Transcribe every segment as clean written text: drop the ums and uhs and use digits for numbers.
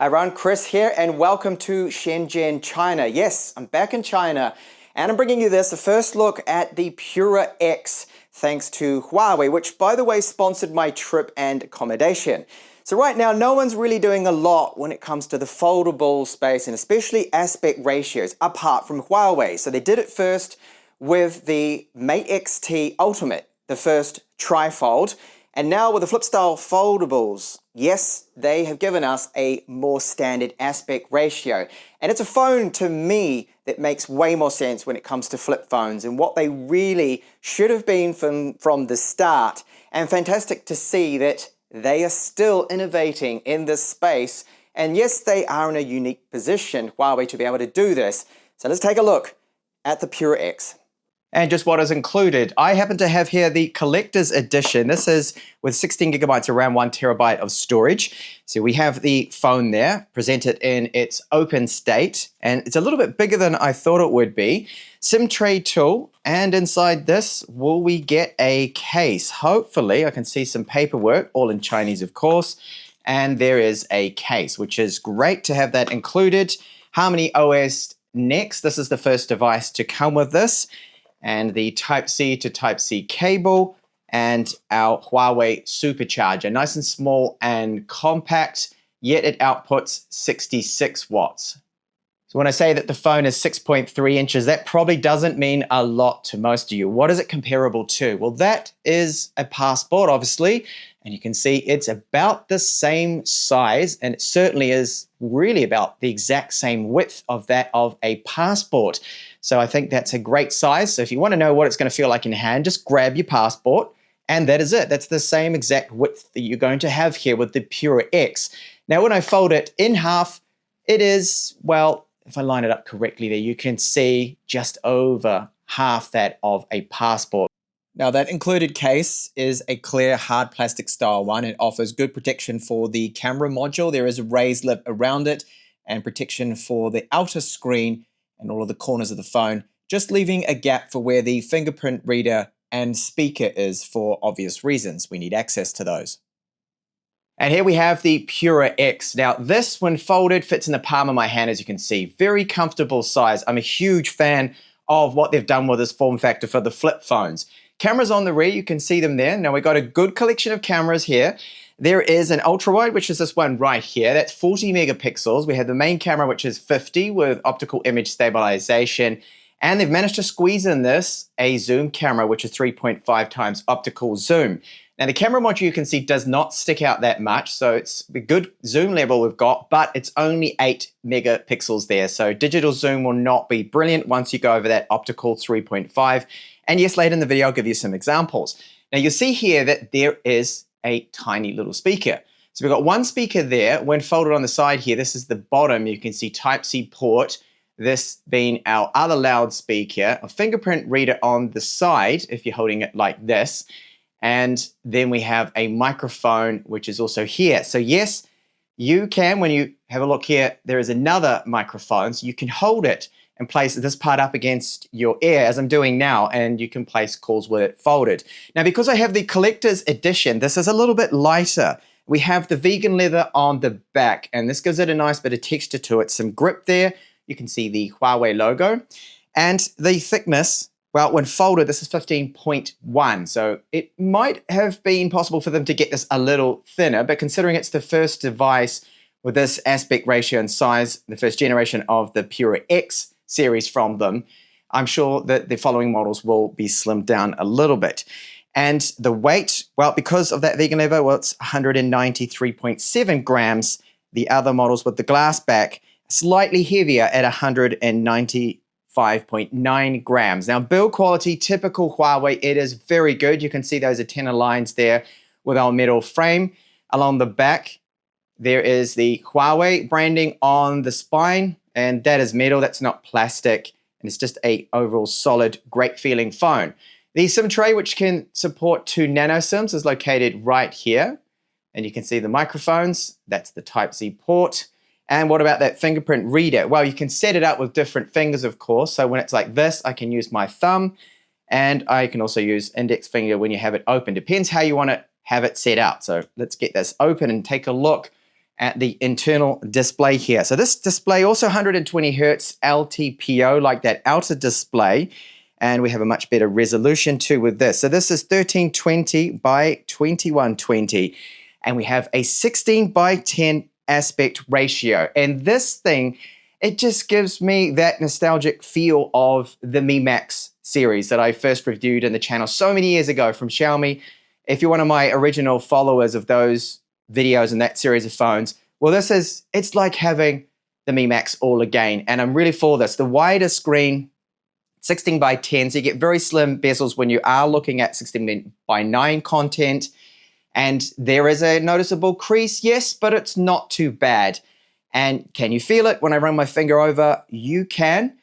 Hi everyone, Chris here and welcome to Shenzhen, China. Yes, I'm back in China and I'm bringing you this, the first look at the Pura X thanks to Huawei, which by the way sponsored my trip and accommodation. So right now no one's really doing a lot when it comes to the foldable space and especially aspect ratios apart from Huawei. So they did it first with the Mate XT Ultimate, the first trifold. And now with the flip style foldables, yes, they have given us a more standard aspect ratio. And it's a phone to me that makes way more sense when it comes to flip phones and what they really should have been from the start. And fantastic to see that they are still innovating in this space. And yes, they are in a unique position, Huawei, to be able to do this. So let's take a look at the Pura X. And just what is included. I happen to have here the collector's edition. This is with 16 gigabytes of RAM, 1 terabyte of storage. So we have the phone there, presented in its open state. And it's a little bit bigger than I thought it would be. SIM tray tool. And inside this, will we get a case? Hopefully, I can see some paperwork, all in Chinese, of course. And there is a case, which is great to have that included. HarmonyOS NEXT. This is the first device to come with this. And the Type-C to Type-C cable, and our Huawei supercharger. Nice and small and compact, yet it outputs 66 watts. So when I say that the phone is 6.3 inches, that probably doesn't mean a lot to most of you. What is it comparable to? Well, that is a passport, obviously, and you can see it's about the same size, and it certainly is really about the exact same width of that of a passport. So I think that's a great size. So if you want to know what it's going to feel like in your hand, just grab your passport, and that is it. That's the same exact width that you're going to have here with the Pura X. Now, when I fold it in half, it is, well, if I line it up correctly there, you can see just over half that of a passport. Now that included case is a clear hard plastic style one. It offers good protection for the camera module. There is a raised lip around it and protection for the outer screen and all of the corners of the phone, just leaving a gap for where the fingerprint reader and speaker is for obvious reasons. We need access to those. And here we have the Pura X. Now this, when folded, fits in the palm of my hand, as you can see. Very comfortable size. I'm a huge fan of what they've done with this form factor for the flip phones. Cameras on the rear, you can see them there. Now we've got a good collection of cameras here. There is an ultra wide, which is this one right here. That's 40 megapixels. We have the main camera, which is 50 with optical image stabilization. And they've managed to squeeze in this, a zoom camera, which is 3.5 times optical zoom. Now the camera module, you can see, does not stick out that much. So it's a good zoom level we've got, but it's only 8 megapixels there. So digital zoom will not be brilliant once you go over that optical 3.5. And yes, later in the video, I'll give you some examples. Now you'll see here that there is a tiny little speaker. So we've got one speaker there. When folded on the side here, this is the bottom. You can see Type-C port, this being our other loudspeaker, a fingerprint reader on the side, if you're holding it like this. And then we have a microphone, which is also here. So yes, you can, when you have a look here, there is another microphone. So you can hold it and place this part up against your ear, as I'm doing now, and you can place calls with it folded. Now, because I have the collector's edition, this is a little bit lighter. We have the vegan leather on the back, and this gives it a nice bit of texture to it. Some grip there. You can see the Huawei logo. And the thickness, well, when folded, this is 15.1. So it might have been possible for them to get this a little thinner, but considering it's the first device with this aspect ratio and size, the first generation of the Pura X series from them, I'm sure that the following models will be slimmed down a little bit. And the weight, well, because of that vegan leather, well, it's 193.7 grams. The other models with the glass back, slightly heavier at 195.9 grams. Now, build quality, typical Huawei, it is very good. You can see those antenna lines there with our metal frame. Along the back, there is the Huawei branding on the spine, and that is metal, that's not plastic, and it's just a overall solid, great feeling phone. The SIM tray, which can support 2 nano SIMs, is located right here. And you can see the microphones, that's the Type-C port. And what about that fingerprint reader? Well, you can set it up with different fingers, of course. So when it's like this, I can use my thumb, and I can also use index finger when you have it open. Depends how you want to have it set up. So let's get this open and take a look at the internal display here. So this display also 120 Hertz LTPO, like that outer display. And we have a much better resolution too with this. So this is 1320 by 2120. And we have a 16 by 10 aspect ratio. And this thing, it just gives me that nostalgic feel of the Mi Max series that I first reviewed in the channel so many years ago from Xiaomi. If you're one of my original followers of those videos and that series of phones, well, it's like having the Mi Max all again. And I'm really for this. The wider screen, 16 by 10, so you get very slim bezels when you are looking at 16 by 9 content. And there is a noticeable crease, yes, but it's not too bad. And can you feel it when I run my finger over? You can.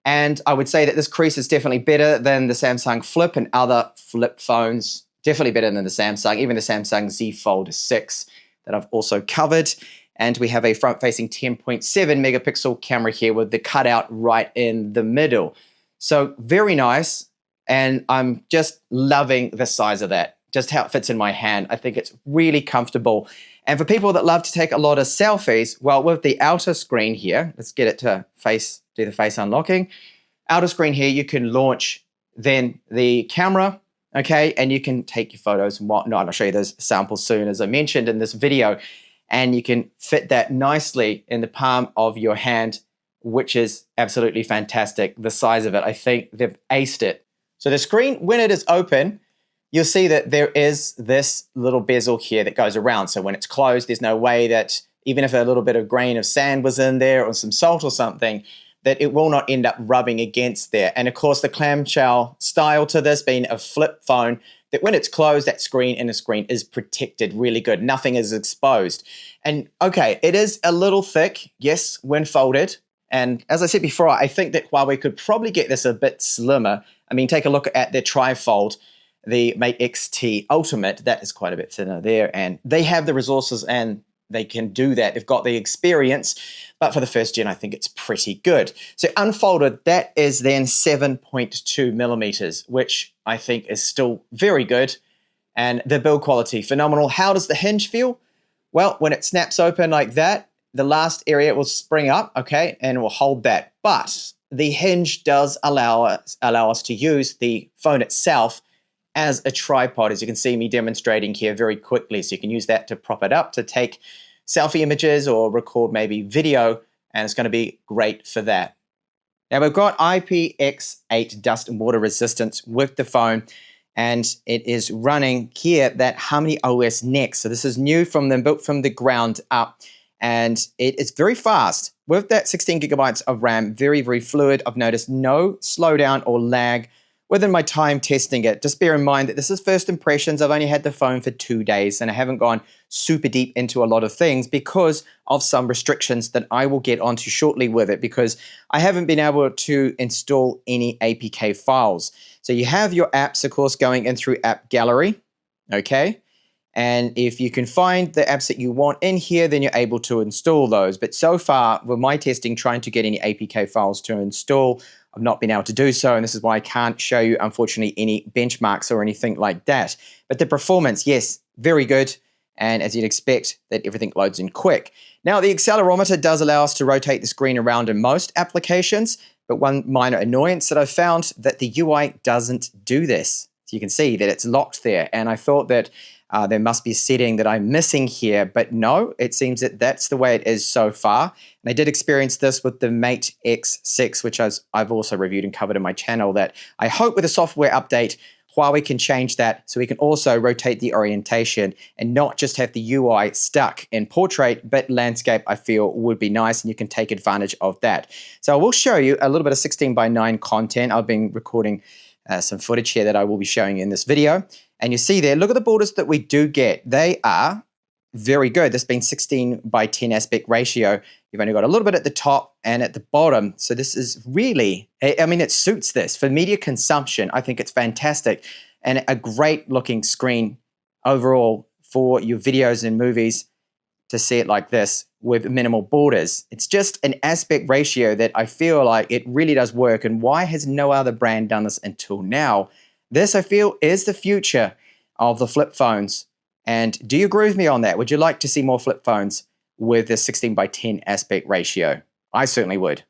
And I would say that this crease is definitely better than the Samsung Flip and other flip phones. Definitely better than the Samsung, even the Samsung Z Fold 6 that I've also covered. And we have a front-facing 10.7 megapixel camera here with the cutout right in the middle. So very nice. And I'm just loving the size of that. Just how it fits in my hand. I think it's really comfortable. And for people that love to take a lot of selfies, well, with the outer screen here, let's get it to do the face unlocking. Outer screen here, you can launch then the camera, okay? And you can take your photos and whatnot. I'll show you those samples soon, as I mentioned in this video. And you can fit that nicely in the palm of your hand, which is absolutely fantastic. The size of it, I think they've aced it. So the screen, when it is open, you'll see that there is this little bezel here that goes around. So when it's closed, there's no way that even if a little bit of grain of sand was in there or some salt or something, that it will not end up rubbing against there. And of course, the clamshell style to this being a flip phone, that when it's closed, that inner screen is protected really good. Nothing is exposed. And okay, it is a little thick, yes, when folded. And as I said before, I think that Huawei could probably get this a bit slimmer. I mean, take a look at their trifold, the Mate XT Ultimate, that is quite a bit thinner there, and they have the resources and they can do that. They've got the experience, but for the first gen, I think it's pretty good. So unfolded, that is then 7.2 millimeters, which I think is still very good, and the build quality, phenomenal. How does the hinge feel? Well, when it snaps open like that, the last area will spring up, okay, and it will hold that. But the hinge does allow us to use the phone itself as a tripod, as you can see me demonstrating here very quickly. So you can use that to prop it up to take selfie images or record maybe video, and it's going to be great for that. Now we've got IPX8 dust and water resistance with the phone, and it is running here that HarmonyOS NEXT. So this is new from them, built from the ground up, and it is very fast. With that 16 gigabytes of RAM, very, very fluid. I've noticed no slowdown or lag within my time testing it. Just bear in mind that this is first impressions. I've only had the phone for 2 days and I haven't gone super deep into a lot of things because of some restrictions that I will get onto shortly with it, because I haven't been able to install any APK files. So you have your apps, of course, going in through App Gallery, okay? And if you can find the apps that you want in here, then you're able to install those. But so far, with my testing, trying to get any APK files to install, I've not been able to do so, and this is why I can't show you, unfortunately, any benchmarks or anything like that. But the performance, yes, very good, and as you'd expect, that everything loads in quick. Now, the accelerometer does allow us to rotate the screen around in most applications, but one minor annoyance that I've found, that the UI doesn't do this. So you can see that it's locked there, and I thought that there must be a setting that I'm missing here, but no, it seems that that's the way it is so far. And I did experience this with the Mate X6, which I've also reviewed and covered in my channel, that I hope with a software update, Huawei can change that so we can also rotate the orientation and not just have the UI stuck in portrait, but landscape I feel would be nice, and you can take advantage of that. So I will show you a little bit of 16:9 content. I've been recording some footage here that I will be showing you in this video. And you see there, look at the borders that we do get. They are very good. This being 16:10 aspect ratio. You've only got a little bit at the top and at the bottom. So this is really, I mean, it suits this. For media consumption, I think it's fantastic. And a great looking screen overall for your videos and movies to see it like this with minimal borders. It's just an aspect ratio that I feel like it really does work. And why has no other brand done this until now? This, I feel, is the future of the flip phones. And do you agree with me on that? Would you like to see more flip phones with the 16:10 aspect ratio. I certainly would.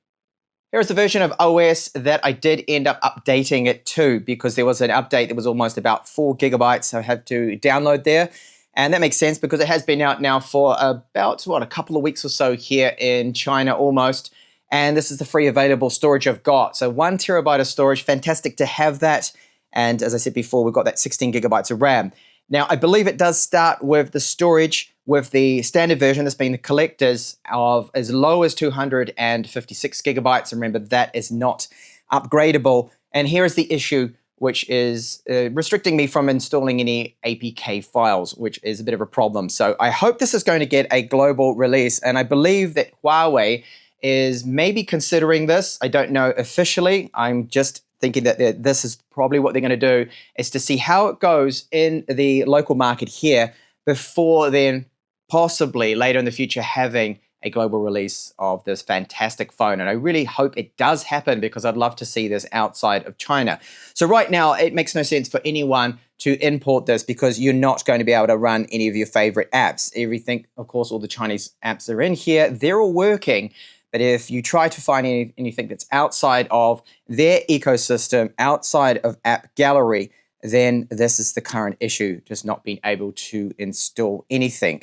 Here's the version of OS that I did end up updating it to, because there was an update that was almost about 4 gigabytes so I had to download there. And that makes sense because it has been out now for about, a couple of weeks or so here in China almost. And this is the free available storage I've got. So 1 terabyte of storage, fantastic to have that. And as I said before, we've got that 16 gigabytes of RAM. Now, I believe it does start with the storage with the standard version, that's been the collectors, of as low as 256 gigabytes. Remember, that is not upgradable. And here is the issue, which is restricting me from installing any APK files, which is a bit of a problem. So I hope this is going to get a global release. And I believe that Huawei is maybe considering this. I don't know officially. I'm just thinking that this is probably what they're going to do, is to see how it goes in the local market here before then possibly later in the future having a global release of this fantastic phone. And I really hope it does happen, because I'd love to see this outside of China. So right now, it makes no sense for anyone to import this, because you're not going to be able to run any of your favorite apps. Everything, of course, all the Chinese apps are in here. They're all working. But if you try to find anything that's outside of their ecosystem, outside of App Gallery, then this is the current issue, just not being able to install anything.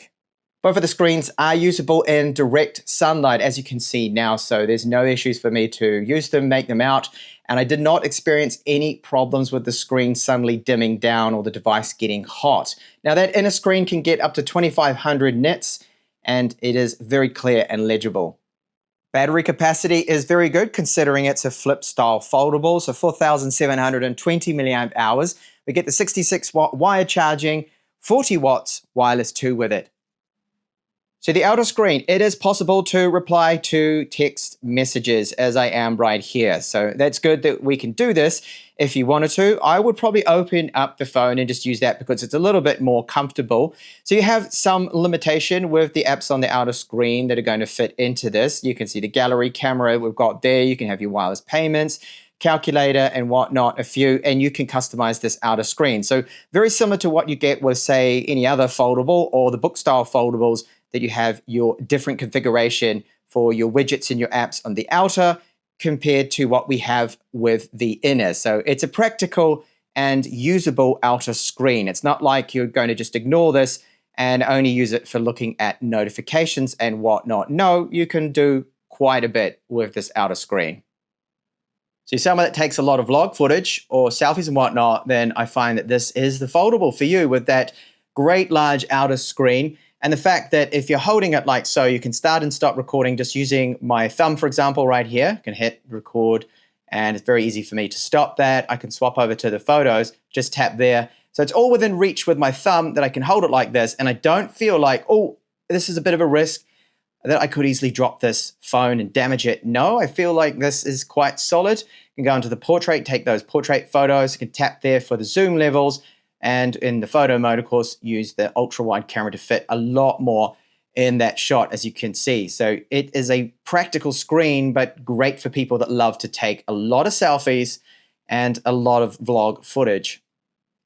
Both of the screens are usable in direct sunlight, as you can see now, so there's no issues for me to use them, make them out, and I did not experience any problems with the screen suddenly dimming down or the device getting hot. Now, that inner screen can get up to 2500 nits, and it is very clear and legible. Battery capacity is very good, considering it's a flip style foldable, so 4,720 milliamp hours. We get the 66 watt wire charging, 40 watts wireless 2 with it. So the outer screen, it is possible to reply to text messages, as I am right here. So that's good that we can do this if you wanted to. I would probably open up the phone and just use that, because it's a little bit more comfortable. So you have some limitation with the apps on the outer screen that are going to fit into this. You can see the gallery camera we've got there. You can have your wireless payments, calculator and whatnot, a few, and you can customize this outer screen. So very similar to what you get with, say, any other foldable or the book style foldables, that you have your different configuration for your widgets and your apps on the outer compared to what we have with the inner. So it's a practical and usable outer screen. It's not like you're going to just ignore this and only use it for looking at notifications and whatnot. No, you can do quite a bit with this outer screen. So if someone that takes a lot of vlog footage or selfies and whatnot, then I find that this is the foldable for you, with that great large outer screen. And the fact that if you're holding it like so, you can start and stop recording just using my thumb, for example, right here. I can hit record, and it's very easy for me to stop that. I can swap over to the photos, just tap there. So it's all within reach with my thumb, that I can hold it like this, and I don't feel like, oh, this is a bit of a risk, that I could easily drop this phone and damage it. No, I feel like this is quite solid. You can go into the portrait, take those portrait photos. You can tap there for the zoom levels. And in the photo mode, of course, use the ultra wide camera to fit a lot more in that shot, as you can see. So it is a practical screen, but great for people that love to take a lot of selfies and a lot of vlog footage.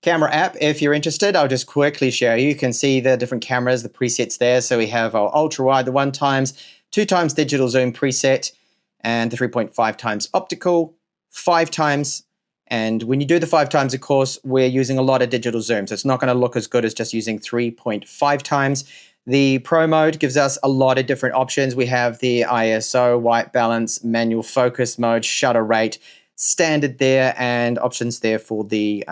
Camera app, if you're interested, I'll just quickly show you. You can see the different cameras, the presets there. So we have our ultra wide, the 1x, 2x digital zoom preset, and the 3.5 times optical, 5x. And when you do the 5x, of course, we're using a lot of digital zoom. So it's not going to look as good as just using 3.5 times. The Pro mode gives us a lot of different options. We have the ISO, white balance, manual focus mode, shutter rate, standard there, and options there for the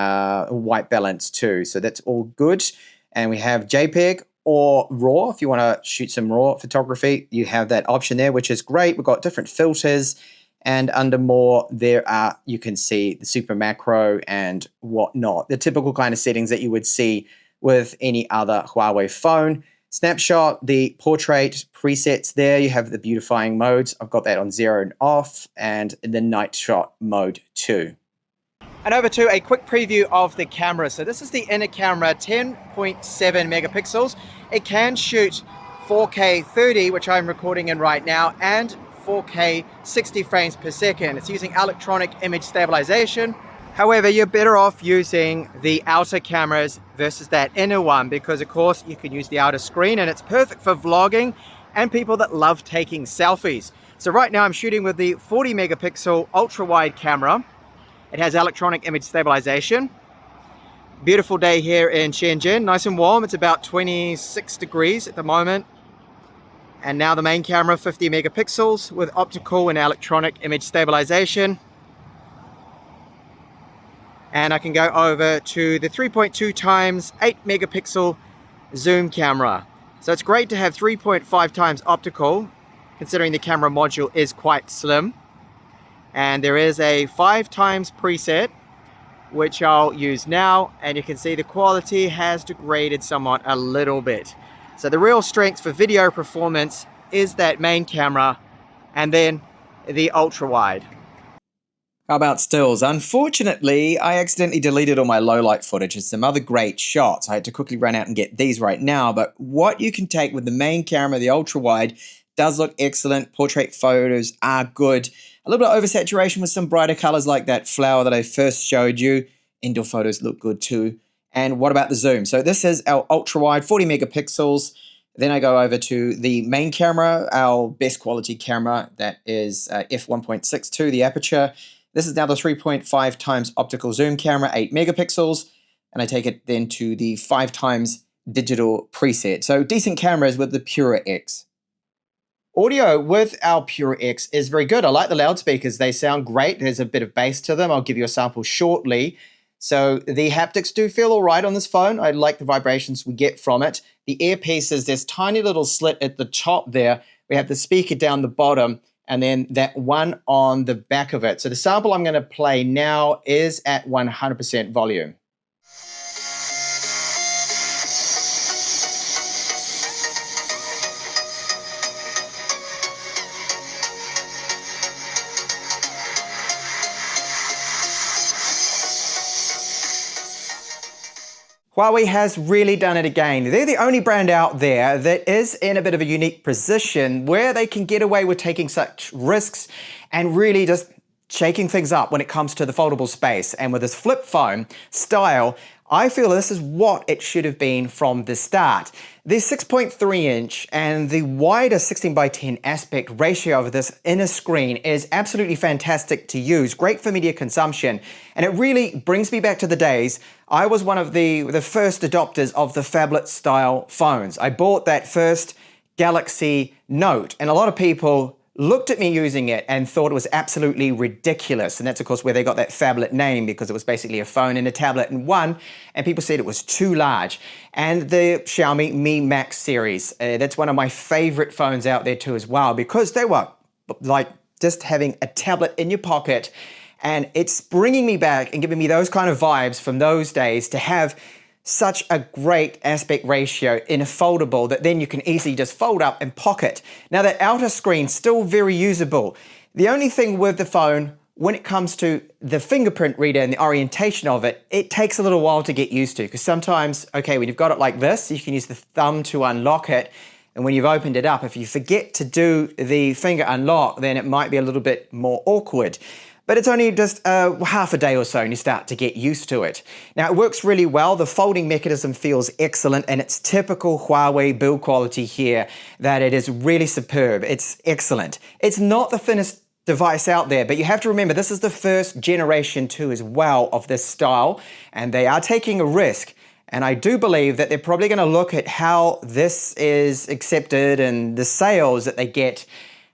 white balance too. So that's all good. And we have JPEG or RAW. If you want to shoot some RAW photography, you have that option there, which is great. We've got different filters. And under more, you can see the super macro and whatnot, the typical kind of settings that you would see with any other Huawei phone. Snapshot, the portrait presets there. You have the beautifying modes. I've got that on 0 and off, and the night shot mode too. And over to a quick preview of the camera. So this is the inner camera, 10.7 megapixels. It can shoot 4K 30, which I'm recording in right now, and 4K 60 frames per second. It's using electronic image stabilization. However, you're better off using the outer cameras versus that inner one, because of course you can use the outer screen and it's perfect for vlogging and people that love taking selfies. So right now I'm shooting with the 40 megapixel ultra wide camera. It has electronic image stabilization. Beautiful day here in Shenzhen, nice and warm. It's about 26 degrees at the moment. And now the main camera, 50 megapixels with optical and electronic image stabilization. And I can go over to the 3.2 times 8 megapixel zoom camera. So it's great to have 3.5 times optical, considering the camera module is quite slim. And there is a 5 times preset, which I'll use now, and you can see the quality has degraded somewhat a little bit. So the real strength for video performance is that main camera and then the ultra wide. How about stills? Unfortunately, I accidentally deleted all my low light footage and some other great shots. I had to quickly run out and get these right now, but what you can take with the main camera, the ultra wide, does look excellent. Portrait photos are good. A little bit of oversaturation with some brighter colors like that flower that I first showed you. Indoor photos look good too. And what about the zoom? So this is our ultra wide, 40 megapixels. Then I go over to the main camera, our best quality camera, that is f1.62, the aperture. This is now the 3.5 times optical zoom camera, 8 megapixels. And I take it then to the 5 times digital preset. So decent cameras with the Pura X. Audio with our Pura X is very good. I like the loudspeakers. They sound great. There's a bit of bass to them. I'll give you a sample shortly. So the haptics do feel all right on this phone. I like the vibrations we get from it. The earpieces, there's tiny little slit at the top there. We have the speaker down the bottom and then that one on the back of it. So the sample I'm going to play now is at 100% volume. Huawei has really done it again. They're the only brand out there that is in a bit of a unique position where they can get away with taking such risks and really just shaking things up when it comes to the foldable space. And with this flip phone style, I feel this is what it should have been from the start. The 6.3 inch and the wider 16:10 aspect ratio of this inner screen is absolutely fantastic to use, great for media consumption, and it really brings me back to the days. I was one of the first adopters of the phablet style phones. I bought that first Galaxy Note, and a lot of people looked at me using it and thought it was absolutely ridiculous. And that's, of course, where they got that phablet name, because it was basically a phone and a tablet in one, and people said it was too large. And the Xiaomi Mi Max series, that's one of my favorite phones out there too as well, because they were like just having a tablet in your pocket. And it's bringing me back and giving me those kind of vibes from those days to have such a great aspect ratio in a foldable that then you can easily just fold up and pocket. Now that outer screen's still very usable. The only thing with the phone, when it comes to the fingerprint reader and the orientation of it, it takes a little while to get used to, because sometimes, okay, when you've got it like this, you can use the thumb to unlock it. And when you've opened it up, if you forget to do the finger unlock, then it might be a little bit more awkward. But it's only just half a day or so and you start to get used to it. Now it works really well. The folding mechanism feels excellent, and it's typical Huawei build quality here that it is really superb. It's excellent. It's not the thinnest device out there, but you have to remember this is the first generation too as well of this style, and they are taking a risk. And I do believe that they're probably going to look at how this is accepted and the sales that they get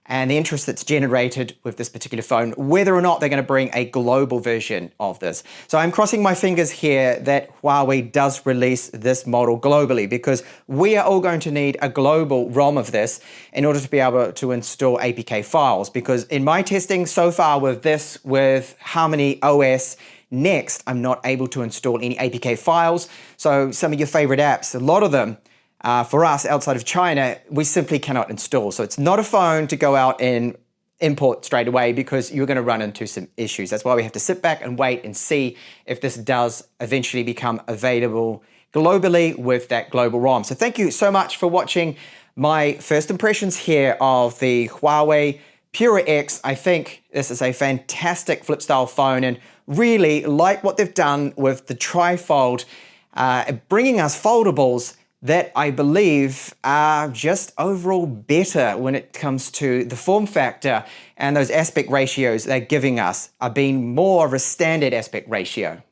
and the interest that's generated with this particular phone, whether or not they're going to bring a global version of this. So I'm crossing my fingers here that Huawei does release this model globally, because we are all going to need a global ROM of this in order to be able to install APK files. Because in my testing so far with this, with HarmonyOS NEXT, I'm not able to install any APK files. So some of your favorite apps, a lot of them, for us outside of China, we simply cannot install. So it's not a phone to go out and import straight away, because you're going to run into some issues. That's why we have to sit back and wait and see if this does eventually become available globally with that global ROM. So thank you so much for watching my first impressions here of the Huawei Pura X. I think this is a fantastic flip style phone, and really like what they've done with the trifold, bringing us foldables that I believe are just overall better when it comes to the form factor, and those aspect ratios they're giving us are being more of a standard aspect ratio.